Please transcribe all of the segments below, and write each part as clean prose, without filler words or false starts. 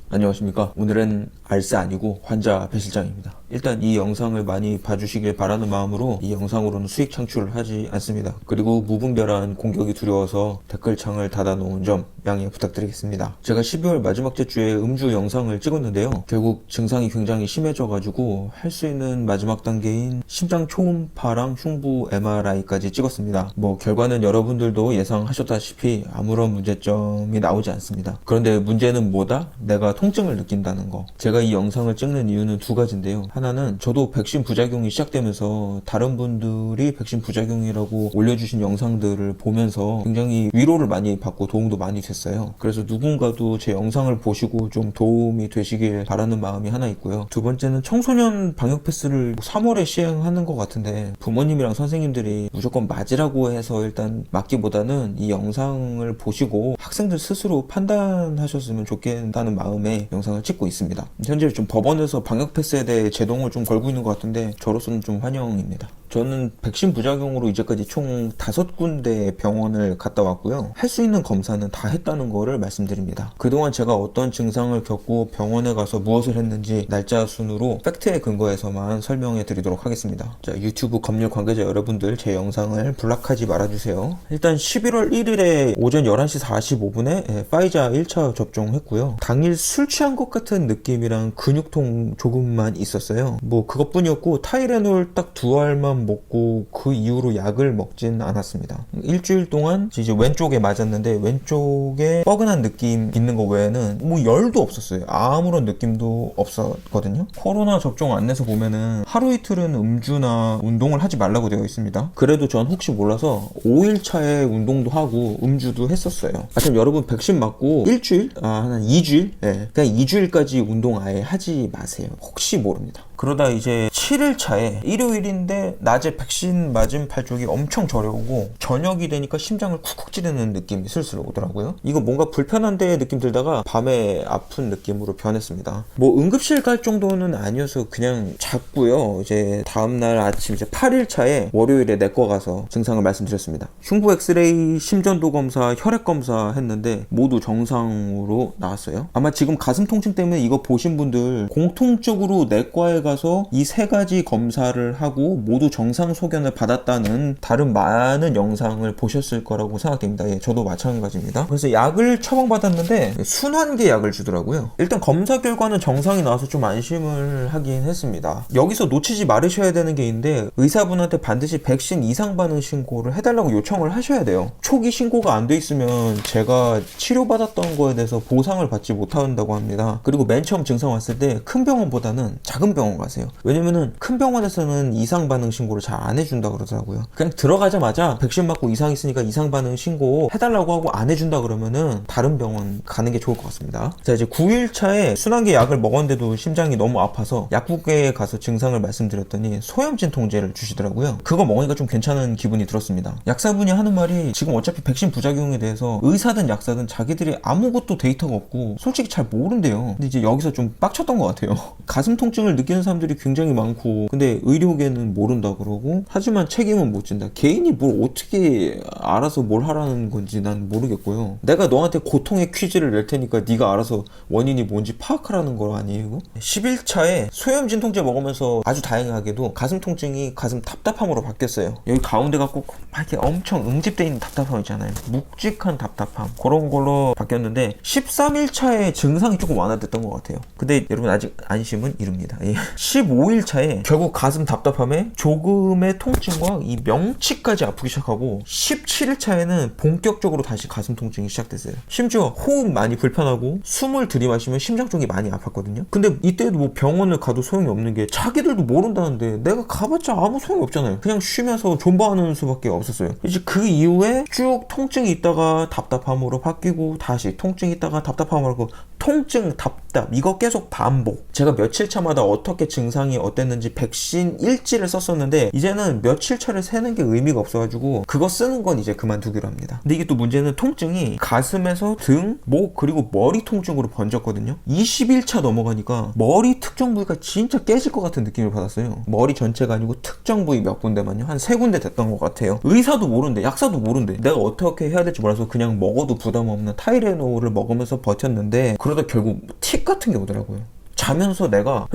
안녕하십니까. 오늘은 알스 아니고 환자 배 실장입니다. 일단 이 영상을 많이 봐주시길 바라는 마음으로 이 영상으로는 수익 창출을 하지 않습니다. 그리고 무분별한 공격이 두려워서 댓글창을 닫아놓은 점 양해 부탁드리겠습니다. 제가 12월 마지막 주에 음주 영상을 찍었는데요. 결국 증상이 굉장히 심해져가지고 할 수 있는 마지막 단계인 심장 초음파랑 흉부 MRI까지 찍었습니다. 결과는 여러분들도 예상하셨다시피 아무런 문제점이 나오지 않습니다. 그런데 문제는 뭐다? 내가 통증을 느낀다는 거. 제가 이 영상을 찍는 이유는 두 가지인데요. 하나는 저도 백신 부작용이 시작되면서 다른 분들이 백신 부작용이라고 올려주신 영상들을 보면서 굉장히 위로를 많이 받고 도움도 많이 됐어요. 그래서 누군가도 제 영상을 보시고 좀 도움이 되시길 바라는 마음이 하나 있고요. 두 번째는 청소년 방역 패스를 3월에 시행하는 것 같은데 부모님이랑 선생님들이 무조건 맞으라고 해서 일단 맞기보다는 이 영상을 보시고 학생들 스스로 판단하셨으면 좋겠다는 마음에 영상을 찍고 있습니다. 현재 좀 법원에서 방역 패스에 대해 제동을 좀 걸고 있는 것 같은데 저로서는 좀 환영입니다. 저는 백신 부작용으로 이제까지 총 5군데 병원을 갔다 왔고요. 할 수 있는 검사는 다 했다는 거를 말씀드립니다. 그동안 제가 어떤 증상을 겪고 병원에 가서 무엇을 했는지 날짜 순으로 팩트에 근거해서만 설명해 드리도록 하겠습니다. 자, 유튜브 검열 관계자 여러분들 제 영상을 블락하지 말아주세요. 일단 11월 1일에 오전 11시 45분에 파이자 1차 접종했고요. 당일 술 취한 것 같은 느낌이랑 근육통 조금만 있었어요. 그것뿐이었고 타이레놀 딱 2알만 먹고 그 이후로 약을 먹진 않았습니다. 일주일 동안 이제 왼쪽에 맞았는데 왼쪽에 뻐근한 느낌 있는 거 외에는 열도 없었어요. 아무런 느낌도 없었거든요. 코로나 접종 안내서 보면은 하루 이틀은 음주나 운동을 하지 말라고 되어 있습니다. 그래도 전 혹시 몰라서 5일차에 운동도 하고 음주도 했었어요. 참 여러분 백신 맞고 일주일? 한 2주일? 그냥 2주일까지 운동 아예 하지 마세요. 혹시 모릅니다. 그러다 이제 7일차에 일요일인데 낮에 백신 맞은 팔쪽이 엄청 저려오고 저녁이 되니까 심장을 쿡쿡 찌르는 느낌이 슬슬 오더라고요. 이거 뭔가 불편한데 느낌 들다가 밤에 아픈 느낌으로 변했습니다. 응급실 갈 정도는 아니어서 그냥 잤고요. 이제 다음날 아침 이제 8일차에 월요일에 내과 가서 증상을 말씀드렸습니다. 흉부 엑스레이, 심전도 검사, 혈액 검사 했는데 모두 정상으로 나왔어요. 아마 지금 가슴 통증 때문에 이거 보신 분들 공통적으로 내과에 가서 이 3가지 검사를 하고 모두 정상 소견을 받았다는 다른 많은 영상을 보셨을 거라고 생각됩니다. 저도 마찬가지입니다. 그래서 약을 처방받았는데 순환계 약을 주더라고요. 일단 검사 결과는 정상이 나와서 좀 안심을 하긴 했습니다. 여기서 놓치지 말으셔야 되는 게 있는데 의사분한테 반드시 백신 이상 반응 신고를 해달라고 요청을 하셔야 돼요. 초기 신고가 안 돼 있으면 제가 치료받았던 거에 대해서 보상을 받지 못한다고 합니다. 그리고 맨 처음 증상 왔을 때 큰 병원보다는 작은 병원 가세요. 왜냐면은 큰 병원에서는 이상 반응 신고를 잘 안 해준다 그러더라고요. 그냥 들어가자마자 백신 맞고 이상 있으니까 이상 반응 신고 해달라고 하고 안 해준다 그러면은 다른 병원 가는 게 좋을 것 같습니다. 자, 이제 9일차에 순환계 약을 먹었는데도 심장이 너무 아파서 약국에 가서 증상을 말씀드렸더니 소염진 통제를 주시더라고요. 그거 먹으니까 좀 괜찮은 기분이 들었습니다. 약사분이 하는 말이 지금 어차피 백신 부작용에 대해서 의사든 약사든 자기들이 아무것도 데이터가 없고 솔직히 잘 모른대요. 근데 이제 여기서 좀 빡쳤던 것 같아요. 가슴 통증을 느끼는 사람들이 굉장히 많고 근데 의료계는 모른다 그러고 하지만 책임은 못 진다. 개인이 뭘 어떻게 알아서 뭘 하라는 건지 난 모르겠고요. 내가 너한테 고통의 퀴즈를 낼 테니까 네가 알아서 원인이 뭔지 파악하라는 거 아니에요? 10일차에 소염진 통제 먹으면서 아주 다행하게도 가슴 통증이 가슴 답답함으로 바뀌었어요. 여기 가운데가 꼭 이렇게 엄청 응집되어 있는 답답함 있잖아요. 묵직한 답답함 그런 걸로 바뀌었는데 13일차에 증상이 조금 완화됐던 것 같아요. 근데 여러분 아직 안심은 이릅니다. 15일차에 결국 가슴 답답함에 조금의 통증과 이 명치까지 아프기 시작하고 17일차에는 본격적으로 다시 가슴 통증이 시작됐어요. 심지어 호흡 많이 불편하고 숨을 들이마시면 심장 쪽이 많이 아팠거든요. 근데 이때도 병원을 가도 소용이 없는 게 자기들도 모른다는데 내가 가봤자 아무 소용이 없잖아요. 그냥 쉬면서 존버하는 수밖에 없었어요. 이제 그 이후에 쭉 통증이 있다가 답답함으로 바뀌고 다시 통증이 있다가 답답함으로 하고 통증, 답답 이거 계속 반복. 제가 며칠 차마다 어떻게 증상이 어땠는지 백신 일지를 썼었는데 이제는 며칠 차를 세는 게 의미가 없어가지고 그거 쓰는 건 이제 그만두기로 합니다. 근데 이게 또 문제는 통증이 가슴에서 등, 목 그리고 머리 통증으로 번졌거든요. 20일차 넘어가니까 머리 특정 부위가 진짜 깨질 것 같은 느낌을 받았어요. 머리 전체가 아니고 특정 부위 몇 군데만요. 한 3군데 됐던 것 같아요. 의사도 모른대, 약사도 모른대. 내가 어떻게 해야 될지 몰라서 그냥 먹어도 부담 없는 타이레놀을 먹으면서 버텼는데 그러다 그러다 결국 틱 같은 게 오더라고요. 자면서 내가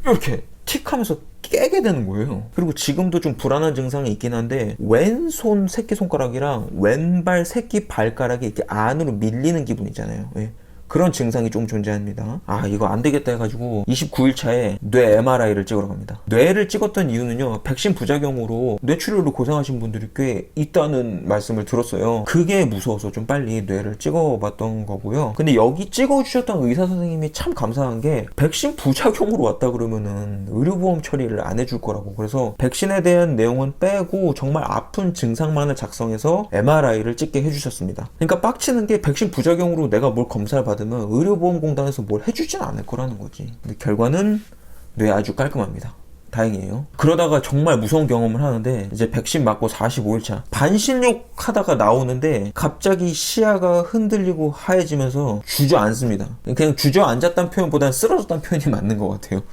이렇게 틱 하면서 깨게 되는 거예요. 그리고 지금도 좀 불안한 증상이 있긴 한데 왼손 새끼손가락이랑 왼발 새끼 발가락이 이렇게 안으로 밀리는 기분이잖아요. 예. 그런 증상이 좀 존재합니다. 아, 이거 안 되겠다 해가지고 29일 차에 뇌 MRI를 찍으러 갑니다. 뇌를 찍었던 이유는요, 백신 부작용으로 뇌출혈로 고생하신 분들이 꽤 있다는 말씀을 들었어요. 그게 무서워서 좀 빨리 뇌를 찍어봤던 거고요. 근데 여기 찍어주셨던 의사 선생님이 참 감사한 게 백신 부작용으로 왔다 그러면은 의료보험 처리를 안 해줄 거라고. 그래서 백신에 대한 내용은 빼고 정말 아픈 증상만을 작성해서 MRI를 찍게 해주셨습니다. 그러니까 빡치는 게 백신 부작용으로 내가 뭘 검사를 받으면 의료보험공단에서 뭘 해주진 않을 거라는 거지. 근데 결과는 뇌 아주 깔끔합니다. 다행이에요. 그러다가 정말 무서운 경험을 하는데, 이제 백신 맞고 45일차 반신욕 하다가 나오는데 갑자기 시야가 흔들리고 하얘지면서 주저앉습니다. 그냥 주저앉았다는 표현보다는 쓰러졌다는 표현이 맞는 것 같아요.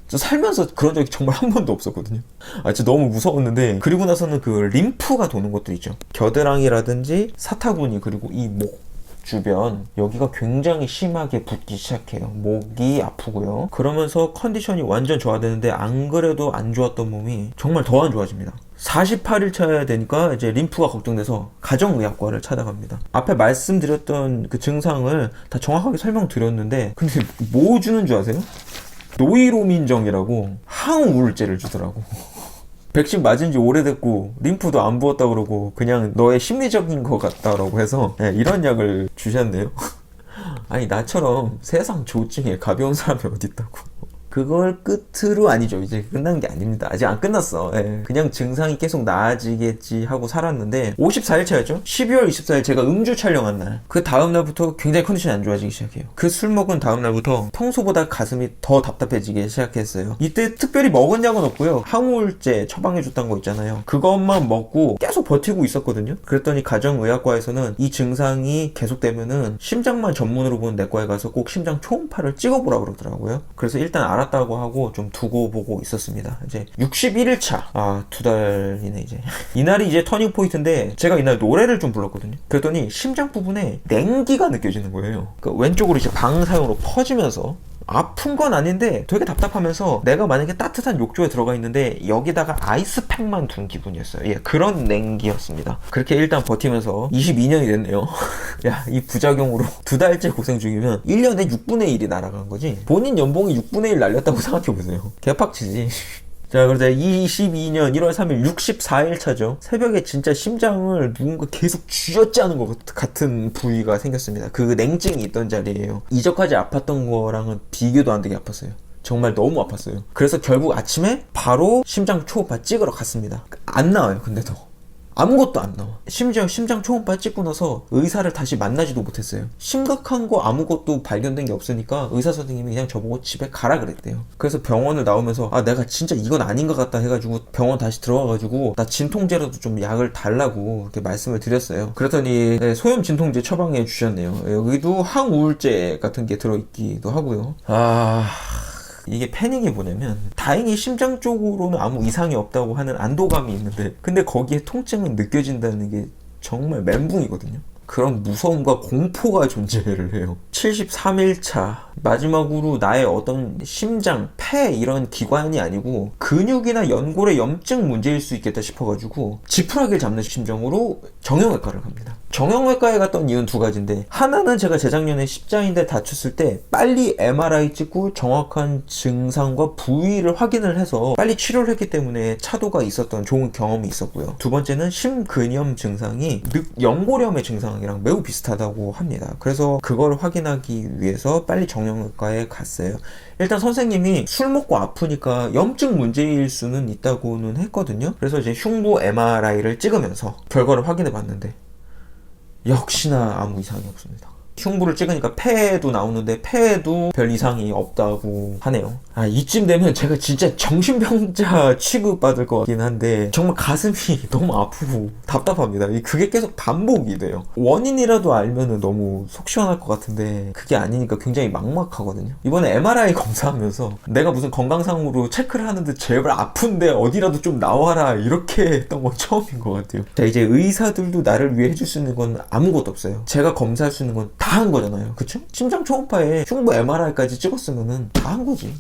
저 살면서 그런 적이 정말 한 번도 없었거든요. 아, 진짜 너무 무서웠는데, 그리고 나서는 그 림프가 도는 것도 있죠. 겨드랑이라든지 사타구니, 그리고 이 목 주변, 여기가 굉장히 심하게 붓기 시작해요. 목이 아프고요. 그러면서 컨디션이 완전 좋아지는데 안 그래도 안 좋았던 몸이 정말 더 안 좋아집니다. 48일 차야 되니까 이제 림프가 걱정돼서 가정의학과를 찾아갑니다. 앞에 말씀드렸던 그 증상을 다 정확하게 설명드렸는데, 근데 뭐 주는 줄 아세요? 노이로민정이라고 항우울제를 주더라고. 백신 맞은 지 오래됐고 림프도 안 부었다 그러고 그냥 너의 심리적인 것 같다라고 해서 이런 약을 주셨네요. 아니, 나처럼 세상 조증에 가벼운 사람이 어디 있다고. 그걸 끝으로 아니죠. 이제 끝난 게 아닙니다. 아직 안 끝났어. 그냥 증상이 계속 나아지겠지 하고 살았는데 54일 차였죠. 12월 24일 제가 음주 촬영한 날, 그 다음날부터 굉장히 컨디션이 안 좋아지기 시작해요. 그 술 먹은 다음날부터 평소보다 가슴이 더 답답해지기 시작했어요. 이때 특별히 먹은 약은 없고요. 항우울제 처방해줬던 거 있잖아요. 그것만 먹고 계속 버티고 있었거든요. 그랬더니 가정의학과에서는 이 증상이 계속되면은 심장만 전문으로 보는 내과에 가서 꼭 심장 초음파를 찍어보라 그러더라고요. 그래서 일단 알았다고 하고 좀 두고 보고 있었습니다. 이제 61일차. 아, 2달이네 이제. 이날이 이제 터닝 포인트인데, 제가 이날 노래를 좀 불렀거든요. 그랬더니 심장 부분에 냉기가 느껴지는 거예요. 그 왼쪽으로 이제 방사형으로 퍼지면서, 아픈 건 아닌데 되게 답답하면서 내가 만약에 따뜻한 욕조에 들어가 있는데 여기다가 아이스팩만 둔 기분이었어요. 예, 그런 냉기였습니다. 그렇게 일단 버티면서 22년이 됐네요. 야, 이 부작용으로 2달째 고생 중이면 1년에 6분의 1이 날아간 거지. 본인 연봉이 6분의 1 날렸다고 생각해보세요. 개팍치지. 자, 그러자 22년 1월 3일 64일 차죠. 새벽에 진짜 심장을 누군가 계속 쥐어짜는 것 같은 부위가 생겼습니다. 그 냉증이 있던 자리예요. 이전까지 아팠던 거랑은 비교도 안 되게 아팠어요. 정말 너무 아팠어요. 그래서 결국 아침에 바로 심장 초음파 찍으러 갔습니다. 안 나와요, 근데도. 아무것도 안 나와. 심지어 심장 초음파 찍고 나서 의사를 다시 만나지도 못했어요. 심각한 거 아무것도 발견된 게 없으니까 의사 선생님이 그냥 저보고 집에 가라 그랬대요. 그래서 병원을 나오면서 아, 내가 진짜 이건 아닌 것 같다 해가지고 병원 다시 들어가가지고 나 진통제라도 좀 약을 달라고 이렇게 말씀을 드렸어요. 그랬더니 소염 진통제 처방해 주셨네요. 여기도 항우울제 같은 게 들어있기도 하고요. 이게 패닉이 뭐냐면, 다행히 심장 쪽으로는 아무 이상이 없다고 하는 안도감이 있는데, 근데 거기에 통증은 느껴진다는 게 정말 멘붕이거든요. 그런 무서움과 공포가 존재를 해요. 73일차. 마지막으로 나의 어떤 심장, 폐 이런 기관이 아니고 근육이나 연골의 염증 문제일 수 있겠다 싶어가지고 지푸라기를 잡는 심정으로 정형외과를 갑니다. 정형외과에 갔던 이유는 2가지인데, 하나는 제가 재작년에 십자인대 다쳤을 때 빨리 MRI 찍고 정확한 증상과 부위를 확인을 해서 빨리 치료를 했기 때문에 차도가 있었던 좋은 경험이 있었고요. 2번째는 심근염 증상이 연골염의 증상이랑 매우 비슷하다고 합니다. 그래서 그걸 확인하기 위해서 빨리 정형외과에 갔어요. 일단 선생님이 술 먹고 아프니까 염증 문제일 수는 있다고는 했거든요. 그래서 이제 흉부 MRI를 찍으면서 결과를 확인해 봤는데 역시나 아무 이상이 없습니다. 흉부를 찍으니까 폐도 나오는데 폐도 별 이상이 없다고 하네요. 아, 이쯤 되면 제가 진짜 정신병자 취급받을 것 같긴 한데 정말 가슴이 너무 아프고 답답합니다. 그게 계속 반복이 돼요. 원인이라도 알면은 너무 속 시원할 것 같은데 그게 아니니까 굉장히 막막하거든요. 이번에 MRI 검사하면서 내가 무슨 건강상으로 체크를 하는데 제발 아픈데 어디라도 좀 나와라 이렇게 했던 건 처음인 것 같아요. 자, 이제 의사들도 나를 위해 해줄 수 있는 건 아무것도 없어요. 제가 검사할 수 있는 건 다 한 거잖아요. 그쵸? 심장 초음파에 흉부 MRI까지 찍었으면은 다 한 거지.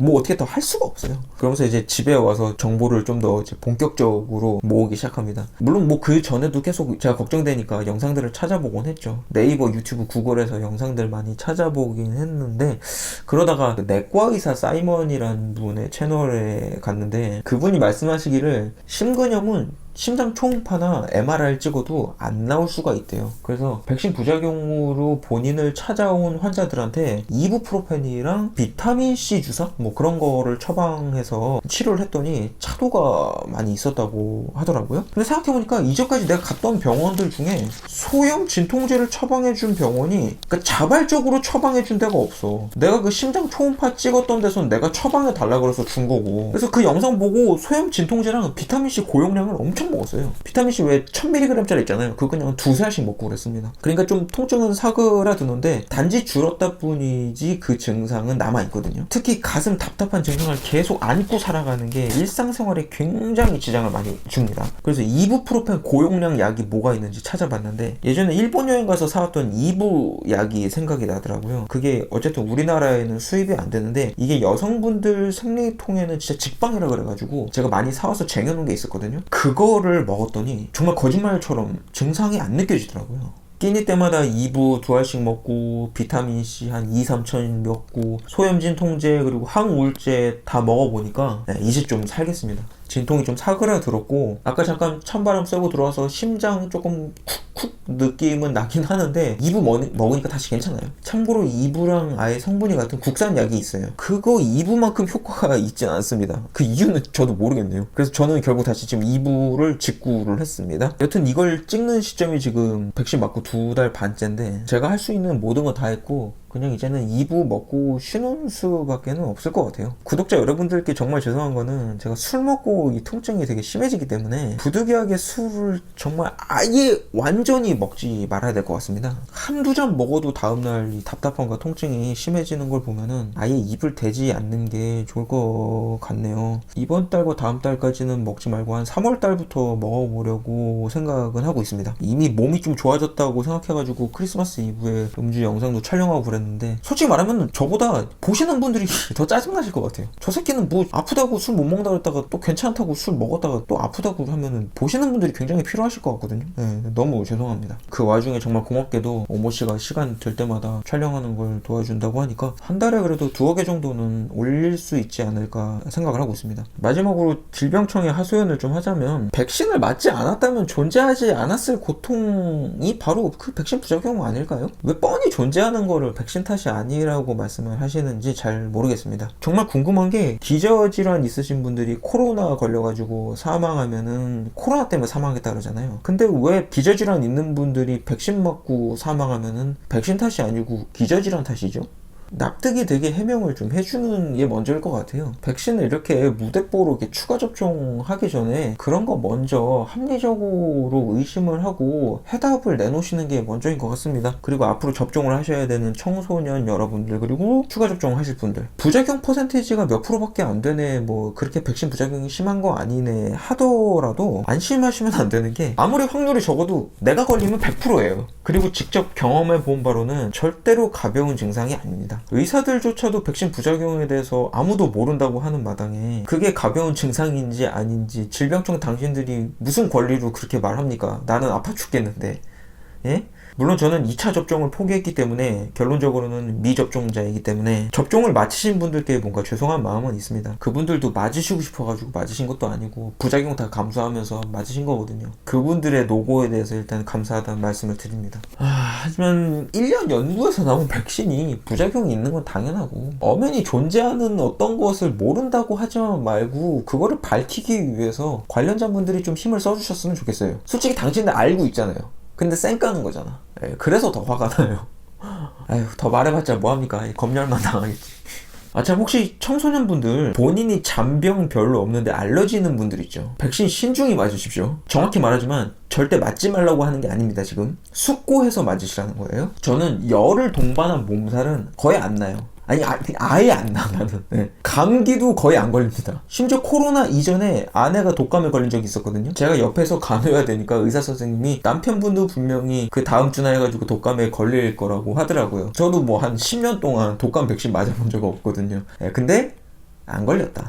뭐 어떻게 더 할 수가 없어요. 그러면서 이제 집에 와서 정보를 좀 더 본격적으로 모으기 시작합니다. 물론 뭐 그 전에도 계속 제가 걱정되니까 영상들을 찾아보곤 했죠. 네이버, 유튜브, 구글에서 영상들 많이 찾아보긴 했는데, 그러다가 내과 의사 사이먼이라는 분의 채널에 갔는데, 그분이 말씀하시기를 심근염은 심장 초음파나 MRI를 찍어도 안 나올 수가 있대요. 그래서 백신 부작용으로 본인을 찾아온 환자들한테 이부프로펜이랑 비타민C 주사? 뭐 그런 거를 처방해서 치료를 했더니 차도가 많이 있었다고 하더라고요. 근데 생각해보니까 이전까지 내가 갔던 병원들 중에 소염 진통제를 처방해준 병원이, 그러니까 자발적으로 처방해준 데가 없어. 내가 그 심장 초음파 찍었던 데선 내가 처방해달라 그래서 준 거고. 그래서 그 영상 보고 소염 진통제랑 비타민C 고용량을 엄청 먹었어요. 비타민C 왜 1000mg짜리 있잖아요. 그거 그냥 두세 알씩 먹고 그랬습니다. 그러니까 좀 통증은 사그라드는데 단지 줄었다 뿐이지 그 증상은 남아있거든요. 특히 가슴 답답한 증상을 계속 안고 살아가는 게 일상생활에 굉장히 지장을 많이 줍니다. 그래서 이부프로펜 고용량 약이 뭐가 있는지 찾아봤는데, 예전에 일본 여행 가서 사왔던 이부 약이 생각이 나더라고요. 그게 어쨌든 우리나라에는 수입이 안 되는데, 이게 여성분들 생리통에는 진짜 직방이라 그래가지고 제가 많이 사와서 쟁여놓은 게 있었거든요. 그거를 먹었더니 정말 거짓말처럼 증상이 안 느껴지더라고요. 끼니 때마다 2부 2알씩 먹고, 비타민C 한 2-3천 먹고, 소염 진통제 그리고 항우울제 다 먹어보니까 이제 좀 살겠습니다. 진통이 좀 사그라들었고, 아까 잠깐 찬바람 쐬고 들어와서 심장 조금 쿡쿡 느낌은 나긴 하는데 2부 먹으니까 다시 괜찮아요. 참고로 2부랑 아예 성분이 같은 국산 약이 있어요. 그거 2부만큼 효과가 있진 않습니다. 그 이유는 저도 모르겠네요. 그래서 저는 결국 다시 지금 2부를 직구를 했습니다. 여튼 이걸 찍는 시점이 지금 백신 맞고 2달 반째인데, 제가 할 수 있는 모든 거 다 했고 그냥 이제는 2부 먹고 쉬는 수밖에는 없을 것 같아요. 구독자 여러분들께 정말 죄송한 거는, 제가 술 먹고 이 통증이 되게 심해지기 때문에 부득이하게 술을 정말 아예 완전히 먹지 말아야 될 것 같습니다. 한두 잔 먹어도 다음날 이 답답함과 통증이 심해지는 걸 보면은 아예 입을 대지 않는 게 좋을 것 같네요. 이번 달과 다음 달까지는 먹지 말고 한 3월 달부터 먹어보려고 생각은 하고 있습니다. 이미 몸이 좀 좋아졌다고 생각해가지고 크리스마스 이브에 음주 영상도 촬영하고 그랬는데, 솔직히 말하면 저보다 보시는 분들이 더 짜증나실 것 같아요. 저 새끼는 뭐 아프다고 술 못 먹는다 그랬다가 또 괜찮다고 술 먹었다가 또 아프다고 하면은 보시는 분들이 굉장히 필요하실 것 같거든요. 네, 너무 죄송합니다. 그 와중에 정말 고맙게도 오모씨가 시간 될 때마다 촬영하는 걸 도와준다고 하니까 한 달에 그래도 2억 개 정도는 올릴 수 있지 않을까 생각을 하고 있습니다. 마지막으로 질병청에 하소연을 좀 하자면, 백신을 맞지 않았다면 존재하지 않았을 고통이 바로 그 백신 부작용 아닐까요? 왜 뻔히 존재하는 거를 백신 탓이 아니라고 말씀을 하시는지 잘 모르겠습니다. 정말 궁금한 게, 기저질환 있으신 분들이 코로나 걸려가지고 사망하면은 코로나 때문에 사망했다 그러잖아요. 근데 왜 기저질환 있는 분들이 백신 맞고 사망하면은 백신 탓이 아니고 기저질환 탓이죠? 납득이 되게 해명을 좀 해주는 게 먼저일 것 같아요. 백신을 이렇게 무대뽀로 이렇게 추가 접종하기 전에 그런 거 먼저 합리적으로 의심을 하고 해답을 내놓으시는 게 먼저인 것 같습니다. 그리고 앞으로 접종을 하셔야 되는 청소년 여러분들, 그리고 추가 접종하실 분들, 부작용 퍼센테이지가 몇 프로밖에 안 되네, 뭐 그렇게 백신 부작용이 심한 거 아니네 하더라도 안심하시면 안 되는 게, 아무리 확률이 적어도 내가 걸리면 100%예요. 그리고 직접 경험해 본 바로는 절대로 가벼운 증상이 아닙니다. 의사들조차도 백신 부작용에 대해서 아무도 모른다고 하는 마당에 그게 가벼운 증상인지 아닌지 질병청 당신들이 무슨 권리로 그렇게 말합니까? 나는 아파 죽겠는데. 예? 물론 저는 2차 접종을 포기했기 때문에 결론적으로는 미접종자이기 때문에 접종을 마치신 분들께 뭔가 죄송한 마음은 있습니다. 그분들도 맞으시고 싶어가지고 맞으신 것도 아니고 부작용 다 감수하면서 맞으신 거거든요. 그분들의 노고에 대해서 일단 감사하다는 말씀을 드립니다. 하지만 1년 연구에서 나온 백신이 부작용이 있는 건 당연하고, 엄연히 존재하는 어떤 것을 모른다고 하지만 말고 그거를 밝히기 위해서 관련자분들이 좀 힘을 써주셨으면 좋겠어요. 솔직히 당신들 알고 있잖아요. 근데 쌩 까는 거잖아. 그래서 더 화가 나요. 아휴, 더 말해봤자 뭐합니까? 검열만 당하겠지. 참, 혹시 청소년분들 본인이 잔병 별로 없는데 알러지 있는 분들 있죠? 백신 신중히 맞으십시오. 정확히 말하지만 절대 맞지 말라고 하는 게 아닙니다. 지금 숙고해서 맞으시라는 거예요. 저는 열을 동반한 몸살은 거의 안 나요. 아니 아예 안 나 나는. 네. 감기도 거의 안 걸립니다. 심지어 코로나 이전에 아내가 독감에 걸린 적이 있었거든요. 제가 옆에서 간호해야 되니까 의사 선생님이 남편분도 분명히 그 다음 주나 해가지고 독감에 걸릴 거라고 하더라고요. 저도 뭐 한 10년 동안 독감 백신 맞아본 적 없거든요. 네, 근데 안 걸렸다.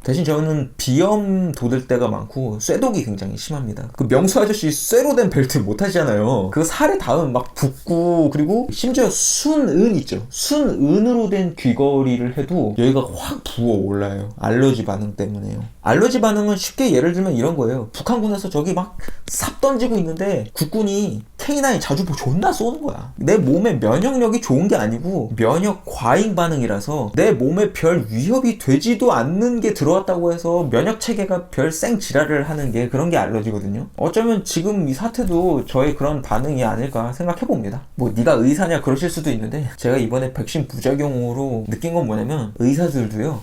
대신 저는 비염 돋을 때가 많고 쇠독이 굉장히 심합니다. 그 명수 아저씨 쇠로 된 벨트 못 하시잖아요. 그 살에 닿으면 막 붓고, 그리고 심지어 순은 있죠. 순은으로 된 귀걸이를 해도 여기가 확 부어 올라요. 알러지 반응 때문에요. 알러지 반응은 쉽게 예를 들면 이런 거예요. 북한군에서 저기 막 삽 던지고 있는데 국군이 K9 자주포 존나 쏘는 거야. 내 몸에 면역력이 좋은 게 아니고 면역 과잉 반응이라서 내 몸에 별 위협이 되지도 않는 게 들어왔다고 해서 면역 체계가 별 생 지랄을 하는 게, 그런 게 알러지거든요. 어쩌면 지금 이 사태도 저의 그런 반응이 아닐까 생각해 봅니다. 뭐 네가 의사냐 그러실 수도 있는데, 제가 이번에 백신 부작용으로 느낀 건 뭐냐면 의사들도요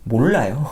몰라요.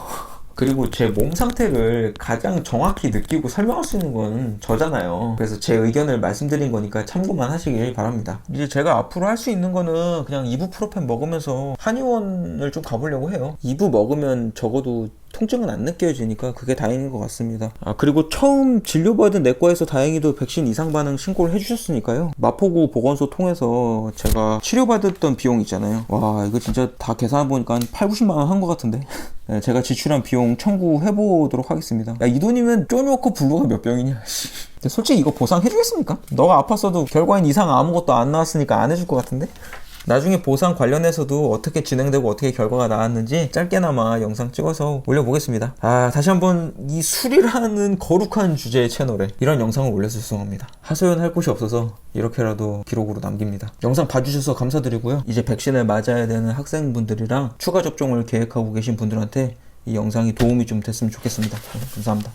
그리고 제 몸 상태를 가장 정확히 느끼고 설명할 수 있는 건 저잖아요. 그래서 제 의견을 말씀드린 거니까 참고만 하시길 바랍니다. 이제 제가 앞으로 할 수 있는 거는 그냥 이부프로펜 먹으면서 한의원을 좀 가보려고 해요. 이부 먹으면 적어도 통증은 안 느껴지니까 그게 다행인 것 같습니다. 그리고 처음 진료받은 내과에서 다행히도 백신 이상 반응 신고를 해주셨으니까요. 마포구 보건소 통해서 제가 치료받았던 비용 있잖아요. 와, 이거 진짜 다 계산해보니까 한 8, 90만 원 한 것 같은데. 네, 제가 지출한 비용 청구해보도록 하겠습니다. 야, 이 돈이면 쪼놓고 블루가 몇 병이냐. 근데 솔직히 이거 보상해주겠습니까? 너가 아팠어도 결과인 이상 아무것도 안 나왔으니까 안 해줄 것 같은데? 나중에 보상 관련해서도 어떻게 진행되고 어떻게 결과가 나왔는지 짧게나마 영상 찍어서 올려보겠습니다. 다시 한번 이 술이라는 거룩한 주제의 채널에 이런 영상을 올려서 죄송합니다. 하소연할 곳이 없어서 이렇게라도 기록으로 남깁니다. 영상 봐주셔서 감사드리고요. 이제 백신을 맞아야 되는 학생분들이랑 추가 접종을 계획하고 계신 분들한테 이 영상이 도움이 좀 됐으면 좋겠습니다. 감사합니다.